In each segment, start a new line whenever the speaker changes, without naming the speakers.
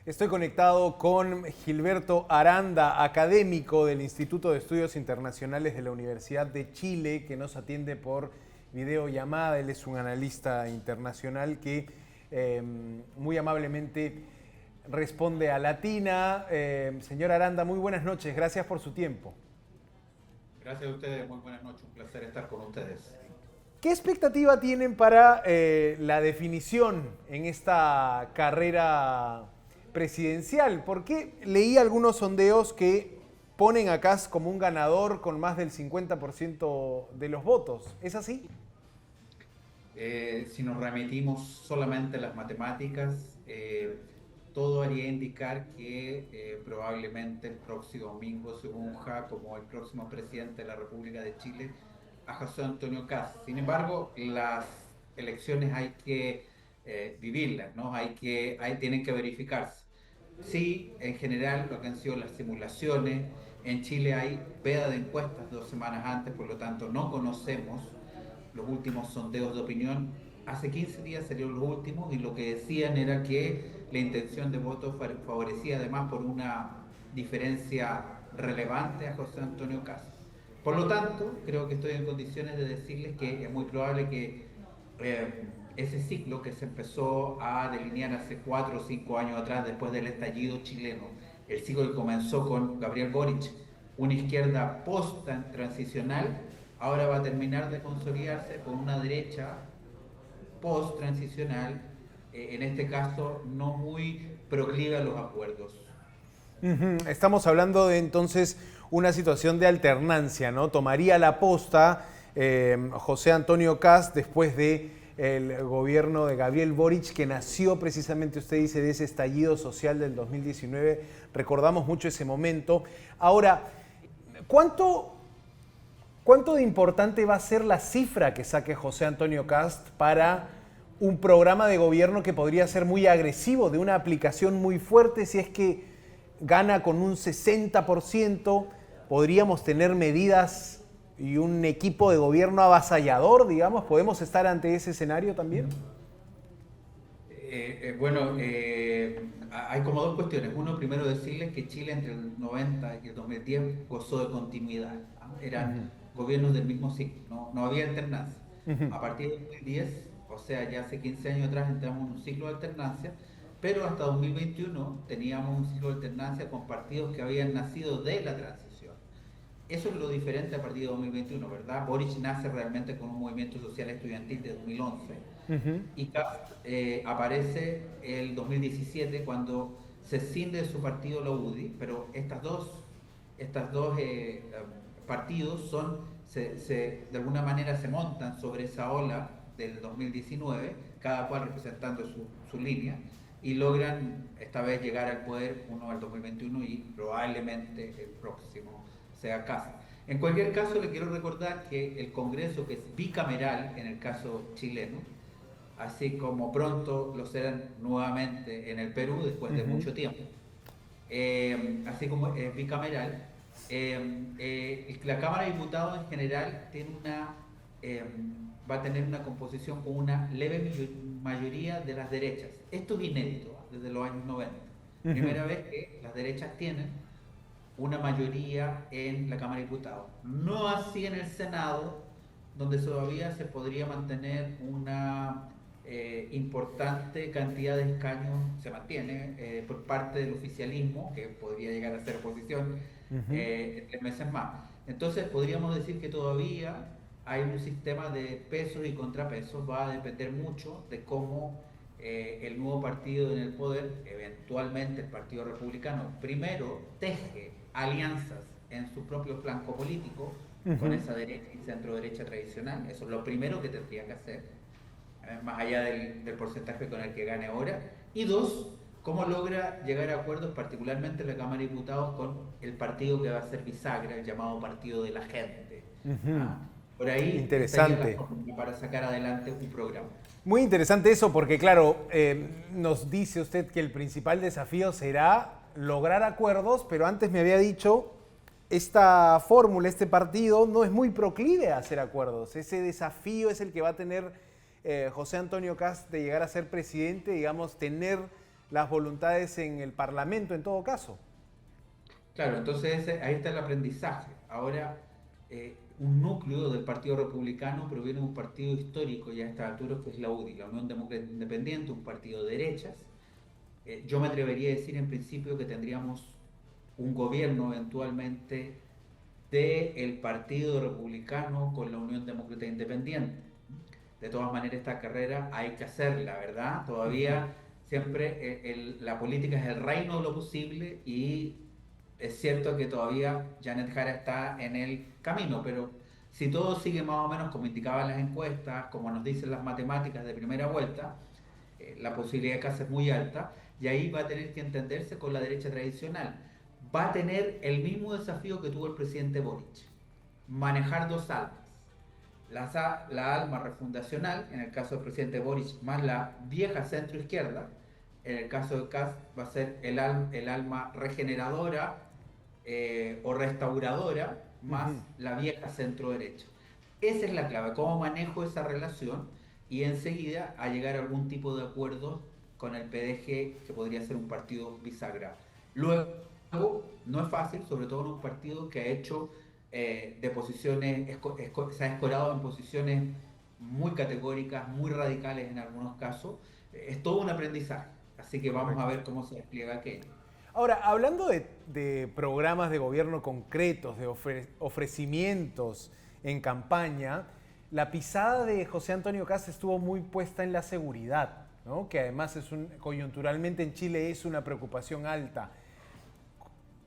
Estoy conectado con Gilberto Aranda, académico del Instituto de Estudios Internacionales de la Universidad de Chile, que nos atiende por videollamada. Él es un analista internacional que muy amablemente responde a Latina. Señor Aranda, muy buenas noches. Gracias por su tiempo.
Gracias a ustedes, muy buenas noches. Un placer estar con ustedes.
¿Qué expectativa tienen para la definición en esta carrera presidencial? Porque leí algunos sondeos que ponen a Kast como un ganador con más del 50% de los votos. ¿Es así?
Si nos remitimos solamente a las matemáticas, todo haría indicar que probablemente el próximo domingo se unja como el próximo presidente de la República de Chile a José Antonio Kast. Sin embargo, las elecciones hay que vivirlas, ¿no? Tienen que verificarse. Sí, en general, lo que han sido las simulaciones, en Chile hay veda de encuestas 2 semanas antes, por lo tanto no conocemos los últimos sondeos de opinión. Hace 15 días salieron los últimos y lo que decían era que la intención de voto favorecía además por una diferencia relevante a José Antonio Kast. Por lo tanto, creo que estoy en condiciones de decirles que es muy probable que ese ciclo que se empezó a delinear hace 4 o 5 años atrás, después del estallido chileno, el ciclo que comenzó con Gabriel Boric, una izquierda post-transicional, ahora va a terminar de consolidarse con una derecha post-transicional, en este caso no muy proclive a los acuerdos.
Estamos hablando de entonces una situación de alternancia, ¿no? Tomaría la posta José Antonio Kast después de el gobierno de Gabriel Boric, que nació precisamente, usted dice, de ese estallido social del 2019. Recordamos mucho ese momento. Ahora, ¿cuánto de importante va a ser la cifra que saque José Antonio Kast para un programa de gobierno que podría ser muy agresivo, de una aplicación muy fuerte? Si es que gana con un 60%, podríamos tener medidas y un equipo de gobierno avasallador, digamos. ¿Podemos estar ante ese escenario también?
Hay como dos cuestiones. Uno, primero decirles que Chile entre el 90 y el 2010 gozó de continuidad, ¿no? Eran gobiernos del mismo ciclo, no había alternancia. A partir de 2010, o sea, ya hace 15 años atrás entramos en un ciclo de alternancia, pero hasta 2021 teníamos un ciclo de alternancia con partidos que habían nacido de la transición. Eso es lo diferente a partir de 2021, ¿verdad? Boric nace realmente con un movimiento social estudiantil de 2011 y Kast aparece el 2017 cuando se escinde de su partido, la UDI, pero estas dos partidos de alguna manera se montan sobre esa ola del 2019, cada cual representando su línea, y logran esta vez llegar al poder, uno al 2021 y probablemente el próximo sea Kast. En cualquier caso, le quiero recordar que el Congreso, que es bicameral en el caso chileno, así como pronto lo serán nuevamente en el Perú después de mucho tiempo, así como es bicameral, la Cámara de Diputados en general va a tener una composición con una leve mayoría de las derechas. Esto es inédito desde los años 90. Primera vez que las derechas tienen una mayoría en la Cámara de Diputados. No así en el Senado, donde todavía se podría mantener una importante cantidad de escaños, se mantiene por parte del oficialismo, que podría llegar a ser oposición en 3 meses más. Entonces podríamos decir que todavía hay un sistema de pesos y contrapesos. Va a depender mucho de cómo el nuevo partido en el poder, eventualmente el Partido Republicano, primero teje alianzas en su propio flanco político con esa derecha y centro-derecha tradicional. Eso es lo primero que tendría que hacer, más allá del porcentaje con el que gane ahora. Y dos, cómo logra llegar a acuerdos, particularmente en la Cámara de Diputados, con el partido que va a ser bisagra, el llamado Partido de la Gente. Por ahí estaría la forma para sacar adelante un programa.
Muy interesante eso, porque claro, nos dice usted que el principal desafío será lograr acuerdos, pero antes me había dicho, esta fórmula, este partido, no es muy proclive a hacer acuerdos. Ese desafío es el que va a tener José Antonio Kast de llegar a ser presidente, digamos, tener las voluntades en el Parlamento en todo caso.
Claro, entonces ahí está el aprendizaje. Ahora, un núcleo del Partido Republicano proviene de un partido histórico ya a esta altura, que es la UDI, la Unión Demócrata Independiente, un partido de derechas. Yo me atrevería a decir en principio que tendríamos un gobierno eventualmente del Partido Republicano con la Unión Demócrata Independiente. De todas maneras, esta carrera hay que hacerla, ¿verdad? Todavía siempre la política es el reino de lo posible y es cierto que todavía Janet Jara está en el camino, pero si todo sigue más o menos como indicaban las encuestas, como nos dicen las matemáticas de primera vuelta, la posibilidad de casa es muy alta y ahí va a tener que entenderse con la derecha tradicional. Va a tener el mismo desafío que tuvo el presidente Boric, manejar dos almas. La alma refundacional, en el caso del presidente Boric, más la vieja centroizquierda, en el caso de Kast va a ser el alma regeneradora o restauradora, más la vieja centro derecha. Esa es la clave, cómo manejo esa relación y enseguida a llegar a algún tipo de acuerdo con el PDG, que podría ser un partido bisagra. Luego, no es fácil, sobre todo en un partido que ha hecho de posiciones, se ha escorado en posiciones muy categóricas, muy radicales en algunos casos. Es todo un aprendizaje, así que vamos a ver cómo se despliega aquello.
Ahora, hablando de programas de gobierno concretos, de ofrecimientos en campaña, la pisada de José Antonio Kast estuvo muy puesta en la seguridad, ¿no? Que además coyunturalmente en Chile es una preocupación alta.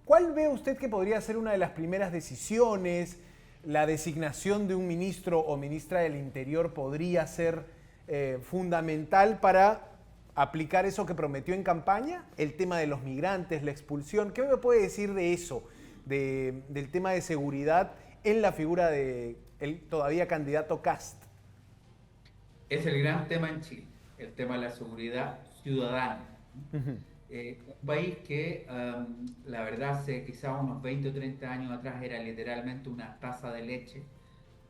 ¿Cuál ve usted que podría ser una de las primeras decisiones? ¿La designación de un ministro o ministra del Interior podría ser fundamental para aplicar eso que prometió en campaña? El tema de los migrantes, la expulsión. ¿Qué me puede decir de eso? Del tema de seguridad en la figura de el todavía candidato Kast.
Es el gran tema en Chile, el tema de la seguridad ciudadana. Un país que la verdad hace quizá unos 20 o 30 años atrás era literalmente una taza de leche,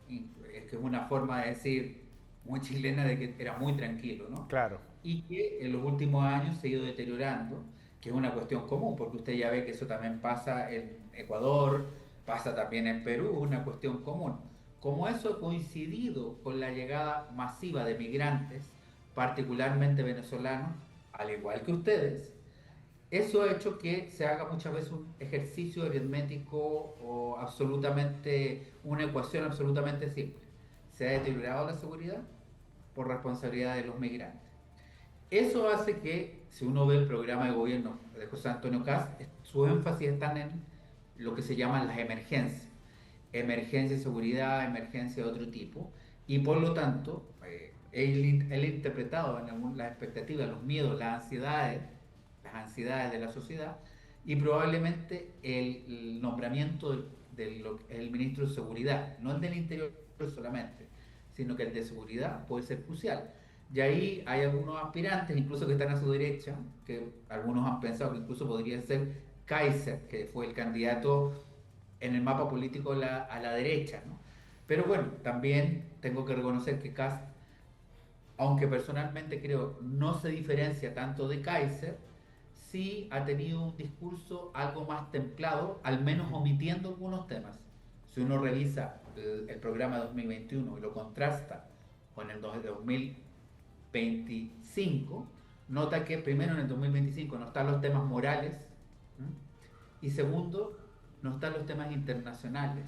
y es que es una forma de decir muy chilena de que era muy tranquilo, ¿no?
Claro.
Y que en los últimos años se ha ido deteriorando, que es una cuestión común, porque usted ya ve que eso también pasa en Ecuador, pasa también en Perú, es una cuestión común. Como eso ha coincidido con la llegada masiva de migrantes, particularmente venezolanos, al igual que ustedes, eso ha hecho que se haga muchas veces un ejercicio aritmético o absolutamente, una ecuación absolutamente simple. Se ha deteriorado la seguridad por responsabilidad de los migrantes. Eso hace que, si uno ve el programa de gobierno de José Antonio Kast, su énfasis está en lo que se llaman las emergencias. Emergencia de seguridad, emergencia de otro tipo. Y por lo tanto, él ha interpretado en las expectativas, los miedos, las ansiedades de la sociedad y probablemente el nombramiento del ministro de Seguridad, no el del Interior solamente, sino que el de Seguridad puede ser crucial. Y ahí hay algunos aspirantes, incluso que están a su derecha, que algunos han pensado que incluso podría ser Kaiser, que fue el candidato en el mapa político a la derecha, ¿no? Pero bueno, también tengo que reconocer que Kast, aunque personalmente creo no se diferencia tanto de Kaiser, sí ha tenido un discurso algo más templado, al menos omitiendo algunos temas. Si uno revisa el programa de 2021 y lo contrasta con el de 2025, nota que primero en el 2025 no están los temas morales, ¿m? Y segundo, no están los temas internacionales,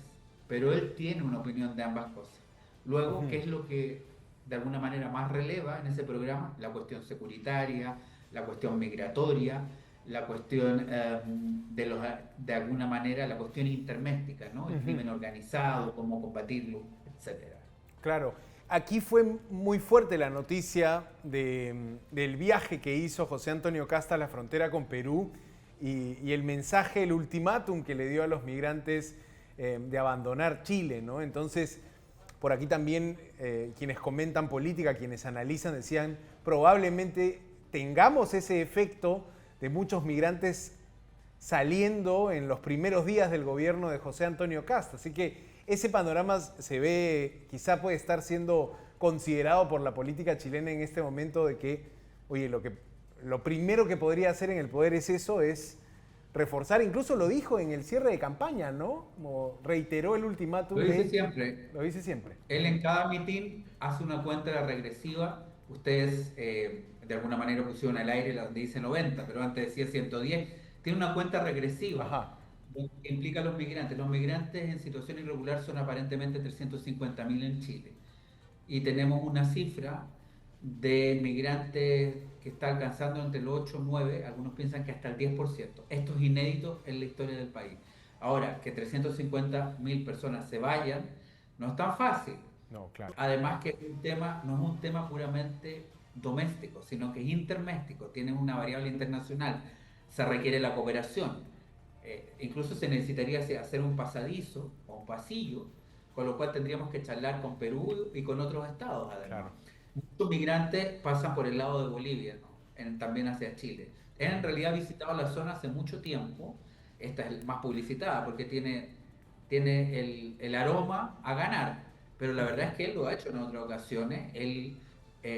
pero él tiene una opinión de ambas cosas. Luego, ¿qué es lo que de alguna manera más releva en ese programa? La cuestión securitaria, la cuestión migratoria, la cuestión de alguna manera, la cuestión interméstica, ¿no? El crimen organizado, cómo combatirlo, etcétera.
Claro. Aquí fue muy fuerte la noticia del viaje que hizo José Antonio Kast a la frontera con Perú y el mensaje, el ultimátum que le dio a los migrantes de abandonar Chile, ¿no? Entonces, por aquí también quienes comentan política, quienes analizan, decían probablemente tengamos ese efecto de muchos migrantes saliendo en los primeros días del gobierno de José Antonio Kast. Así que ese panorama se ve, quizá puede estar siendo considerado por la política chilena en este momento de que, oye, lo primero que podría hacer en el poder es eso, es reforzar, incluso lo dijo en el cierre de campaña, ¿no? Como reiteró el ultimátum
Lo dice
de...
siempre.
Lo dice siempre.
Él en cada mitin hace una cuenta regresiva. Ustedes de alguna manera pusieron al aire donde dice 90, pero antes decía 110. Tiene una cuenta regresiva
Ajá.
que implica a los migrantes. Los migrantes en situación irregular son aparentemente 350.000 en Chile. Y tenemos una cifra de migrantes que está alcanzando entre los 8 o 9, algunos piensan que hasta el 10%. Esto es inédito en la historia del país. Ahora, que 350.000 personas se vayan, no es tan fácil.
No, claro.
Además que un tema, no es un tema puramente doméstico, sino que es interméstico, tiene una variable internacional, se requiere la cooperación. Incluso se necesitaría hacer un pasadizo o un pasillo, con lo cual tendríamos que charlar con Perú y con otros estados además.
Claro.
Muchos migrantes pasan por el lado de Bolivia, ¿no? También hacia Chile. Él en realidad ha visitado la zona hace mucho tiempo, esta es más publicitada porque tiene el aroma a ganar, pero la verdad es que él lo ha hecho en otras ocasiones. Él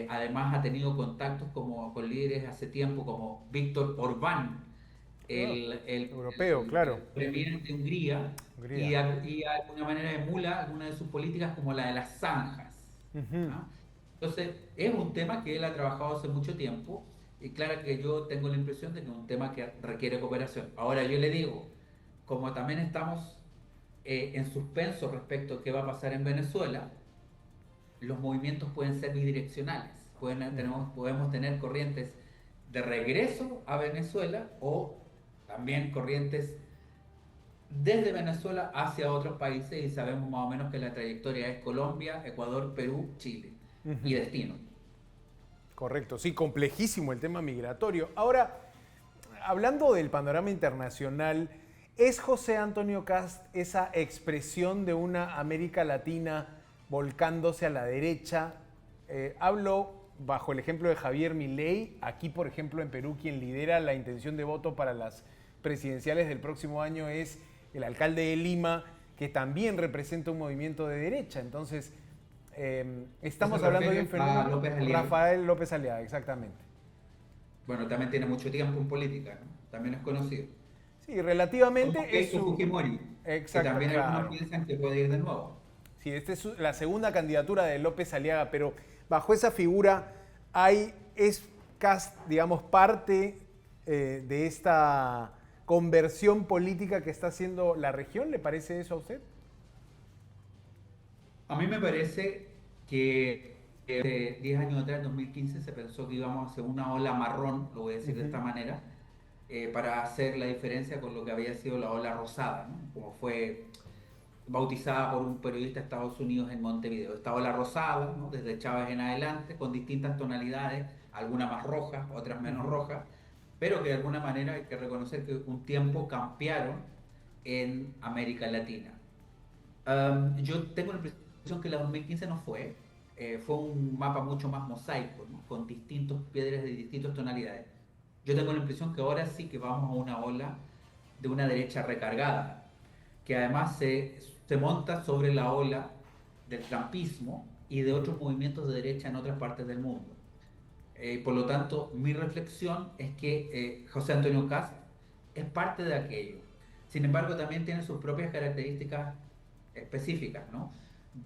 además ha tenido contactos con líderes hace tiempo como Víctor Orbán,
Ah, europeo, claro.
el premier de Hungría,
Hungría.
y de alguna manera emula algunas de sus políticas como la de las zanjas.
Ujú.
¿Ah? Entonces, es un tema que él ha trabajado hace mucho tiempo y claro que yo tengo la impresión de que es un tema que requiere cooperación. Ahora yo le digo, como también estamos en suspenso respecto a qué va a pasar en Venezuela, los movimientos pueden ser bidireccionales. Podemos tener corrientes de regreso a Venezuela o también corrientes desde Venezuela hacia otros países y sabemos más o menos que la trayectoria es Colombia, Ecuador, Perú, Chile y
Ujú.
destino.
Correcto, sí, complejísimo el tema migratorio. Ahora, hablando del panorama internacional, ¿es José Antonio Kast esa expresión de una América Latina volcándose a la derecha? Hablo bajo el ejemplo de Javier Milei, aquí por ejemplo en Perú quien lidera la intención de voto para las presidenciales del próximo año es el alcalde de Lima, que también representa un movimiento de derecha. Entonces, estamos
¿Se
hablando de
refiere
un
a
fenómeno...
López Aliaga?
Rafael López Aliaga, exactamente.
Bueno, también tiene mucho tiempo en política, ¿no? También es conocido.
Sí,
Como
relativamente es
Keiko
su...
Fujimori, que
Exacto,
también algunos
claro.
piensan que puede ir de nuevo.
Sí, esta es la segunda candidatura de López Aliaga, pero bajo esa figura es Kast, digamos, parte de esta conversión política que está haciendo la región. ¿Le parece eso a usted?
A mí me parece que 10 años atrás, en 2015, se pensó que íbamos a hacer una ola marrón, lo voy a decir de esta
Ujú.
manera, para hacer la diferencia con lo que había sido la ola rosada, ¿no? Como fue bautizada por un periodista de Estados Unidos en Montevideo. Esta ola rosada, ¿no? Desde Chávez en adelante, con distintas tonalidades, algunas más rojas, otras menos
Ujú.
rojas, pero que de alguna manera hay que reconocer que un tiempo campearon en América Latina. Yo tengo la impresión que la 2015 no fue un mapa mucho más mosaico, ¿no? Con distintos piedras de distintas tonalidades. Yo tengo la impresión que ahora sí que vamos a una ola de una derecha recargada, que además se monta sobre la ola del trumpismo y de otros movimientos de derecha en otras partes del mundo. Por lo tanto, mi reflexión es que José Antonio Kast es parte de aquello. Sin embargo, también tiene sus propias características específicas, ¿no?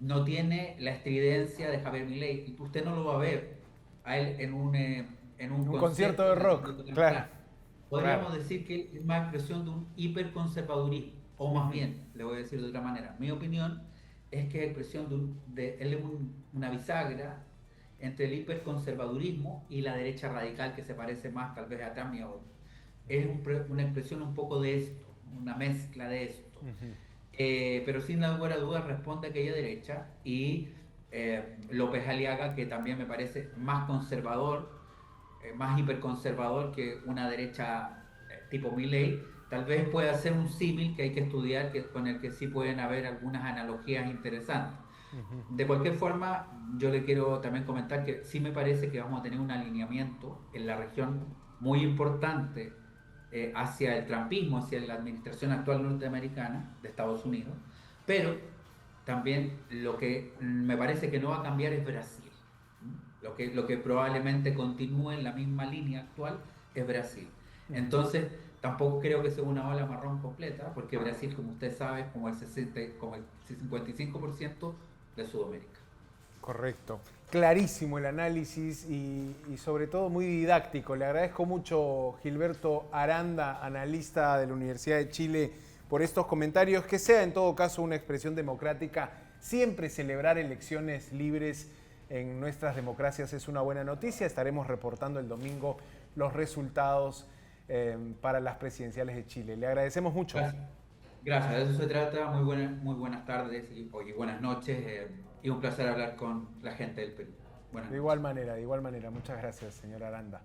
No tiene la estridencia de Javier Milei. Usted no lo va a ver a él en un
Un concierto de
concierto
rock,
tratando de
claro,
cantar.
claro.
Podríamos decir que es más expresión de un hiperconservadurismo, o más
Ujú.
bien, le voy a decir de otra manera. Mi opinión es que es expresión él es una bisagra entre el hiperconservadurismo y la derecha radical que se parece más tal vez a Trump y a otros. Es una expresión un poco de esto, una mezcla de esto.
Ujú.
Pero sin lugar a dudas responde a aquella derecha y López Aliaga, que también me parece más conservador, más hiperconservador que una derecha tipo Milley, tal vez pueda ser un símil que hay que estudiar, con el que sí pueden haber algunas analogías interesantes.
Ujú.
De cualquier forma, yo le quiero también comentar que sí me parece que vamos a tener un alineamiento en la región muy importante hacia el trumpismo, hacia la administración actual norteamericana de Estados Unidos, pero también lo que me parece que no va a cambiar es Brasil. Lo que probablemente continúe en la misma línea actual es Brasil. Entonces, tampoco creo que sea una ola marrón completa, porque Brasil, como usted sabe, es como el 55% de Sudamérica.
Correcto. Clarísimo el análisis y sobre todo muy didáctico. Le agradezco mucho, Gilberto Aranda, analista de la Universidad de Chile, por estos comentarios. Que sea en todo caso una expresión democrática. Siempre celebrar elecciones libres en nuestras democracias es una buena noticia. Estaremos reportando el domingo los resultados para las presidenciales de Chile. Le agradecemos mucho.
Gracias. Gracias, de eso se trata. Muy buenas tardes y buenas noches. Y un placer hablar con la gente del Perú. Buenas noches.
De igual manera. Muchas gracias, señor Aranda.